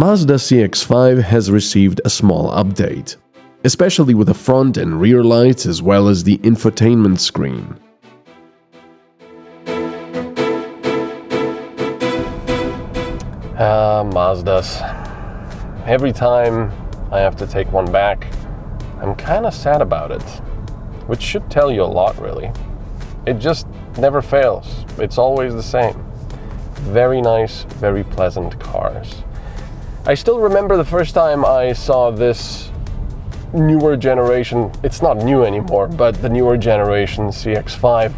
Mazda CX-5 has received a small update, especially with the front and rear lights as well as the infotainment screen. Mazdas. Every time I have to take one back, I'm kind of sad about it, which should tell you a lot, really. It just never fails. It's always the same. Very nice, very pleasant cars. I still remember the first time I saw this newer generation, it's not new anymore, but the newer generation CX-5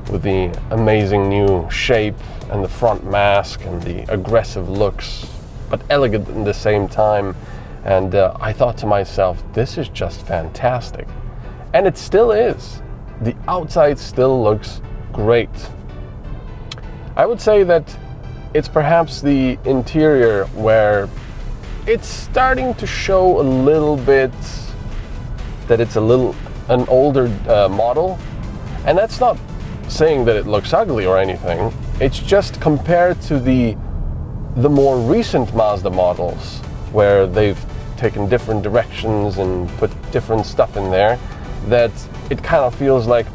with the amazing new shape and the front mask and the aggressive looks, but elegant at the same time. And I thought to myself, this is just fantastic. And it still is. The outside still looks great. I would say that it's perhaps the interior where it's starting to show a little bit that it's an older model. And that's not saying that it looks ugly or anything. It's just compared to the more recent Mazda models where they've taken different directions and put different stuff in there, that it kind of feels like,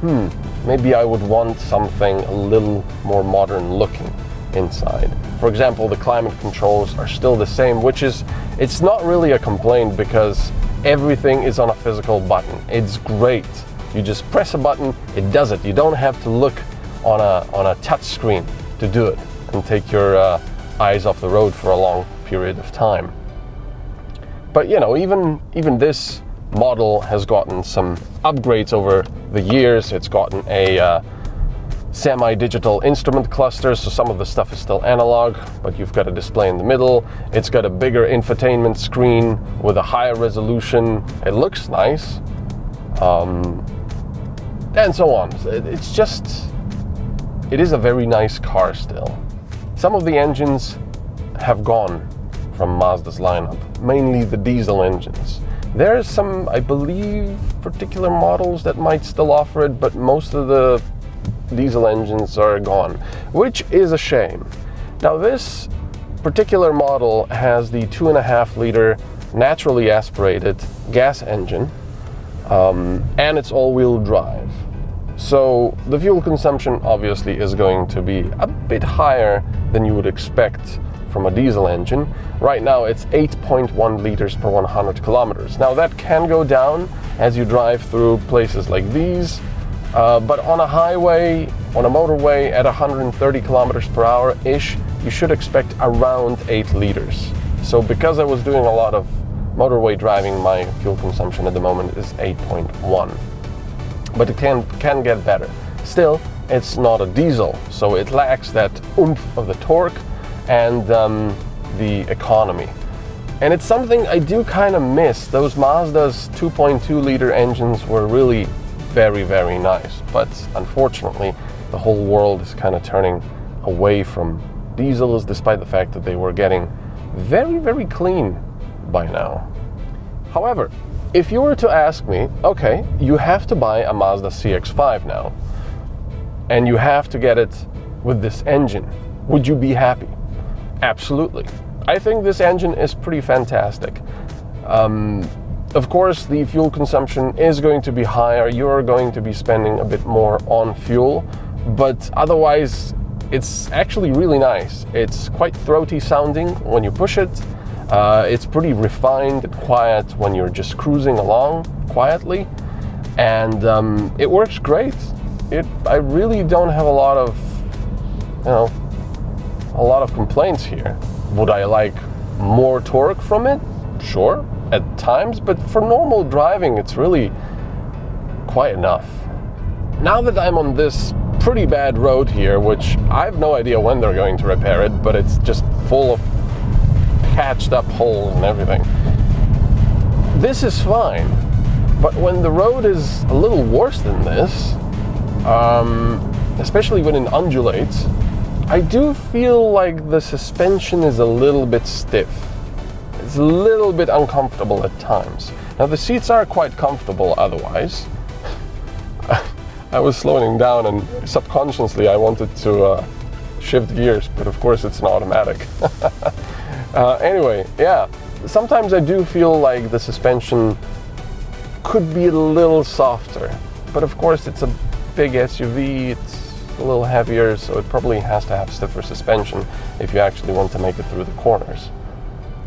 maybe I would want something a little more modern looking inside. For example, the climate controls are still the same, it's not really a complaint because everything is on a physical button. It's great. You just press a button, it does it. You don't have to look on a touch screen to do it and take your eyes off the road for a long period of time. But you know, even this model has gotten some upgrades over the years. It's gotten a semi-digital instrument cluster, so some of the stuff is still analog, but you've got a display in the middle. It's got a bigger infotainment screen with a higher resolution. It looks nice. And so on. It is a very nice car still. Some of the engines have gone from Mazda's lineup, mainly the diesel engines. There are some, I believe, particular models that might still offer it, but most of the diesel engines are gone, which is a shame. Now this particular model has the 2.5 liter naturally aspirated gas engine, and it's all-wheel drive. So the fuel consumption obviously is going to be a bit higher than you would expect from a diesel engine. Right now it's 8.1 liters per 100 kilometers. Now that can go down as you drive through places like these, but on a highway, on a motorway at 130 kilometers per hour-ish, you should expect around 8 liters. So because I was doing a lot of motorway driving, my fuel consumption at the moment is 8.1. But it can get better. Still, it's not a diesel, so it lacks that oomph of the torque and the economy. And it's something I do kind of miss. Those Mazda's 2.2 liter engines were really very, very nice, but unfortunately the whole world is kind of turning away from diesels, despite the fact that they were getting very, very clean by now. However, if you were to ask me, okay, you have to buy a Mazda CX-5 now, and you have to get it with this engine, would you be happy? Absolutely. I think this engine is pretty fantastic. Of course, the fuel consumption is going to be higher. You're going to be spending a bit more on fuel, but otherwise, it's actually really nice. It's quite throaty sounding when you push it. It's pretty refined and quiet when you're just cruising along quietly, and it works great. I really don't have a lot of complaints here. Would I like more torque from it? Sure, at times, but for normal driving, it's really quite enough. Now that I'm on this pretty bad road here, which I have no idea when they're going to repair it, but it's just full of patched up holes and everything. This is fine, but when the road is a little worse than this, especially when it undulates, I do feel like the suspension is a little bit stiff. It's a little bit uncomfortable at times. Now the seats are quite comfortable otherwise. I was slowing down and subconsciously I wanted to shift gears, but of course it's an automatic. Anyway, yeah, sometimes I do feel like the suspension could be a little softer, but of course it's a big SUV, it's a little heavier, so it probably has to have stiffer suspension if you actually want to make it through the corners.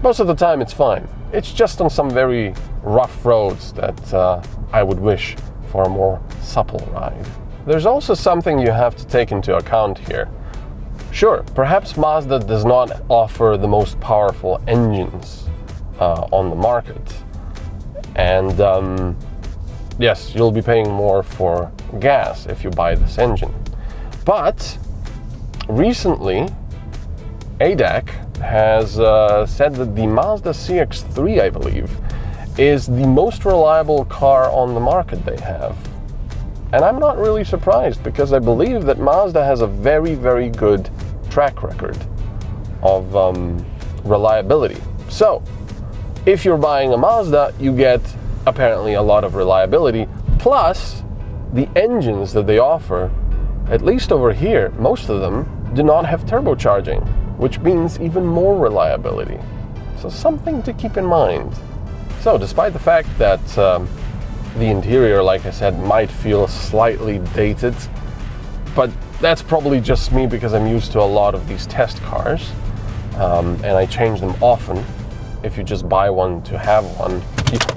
Most of the time it's fine. It's just on some very rough roads that I would wish for a more supple ride. There's also something you have to take into account here. Sure, perhaps Mazda does not offer the most powerful engines on the market. And yes, you'll be paying more for gas if you buy this engine. But recently, ADAC has said that the Mazda CX-3, I believe, is the most reliable car on the market they have. And I'm not really surprised, because I believe that Mazda has a very, very good track record of reliability. So, if you're buying a Mazda, you get apparently a lot of reliability, plus the engines that they offer, at least over here, most of them do not have turbocharging, which means even more reliability. So something to keep in mind. So despite the fact that the interior, like I said, might feel slightly dated, but that's probably just me because I'm used to a lot of these test cars, and I change them often. If you just buy one to have one,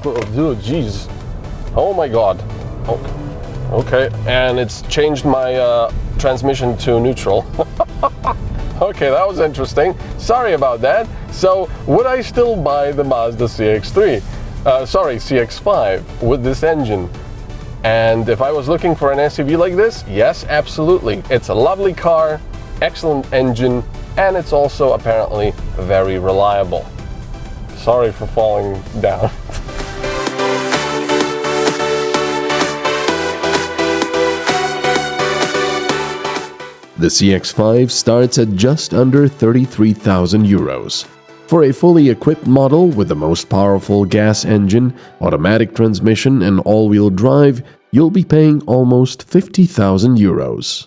oh geez, oh my god, okay, and it's changed my transmission to neutral. Okay, that was interesting. Sorry about that. So, would I still buy the Mazda CX-3? Sorry, CX-5 with this engine? And if I was looking for an SUV like this, yes, absolutely. It's a lovely car, excellent engine, and it's also apparently very reliable. Sorry for falling down. The CX-5 starts at just under 33,000 euros. For a fully equipped model with the most powerful gas engine, automatic transmission and all-wheel drive, you'll be paying almost 50,000 euros.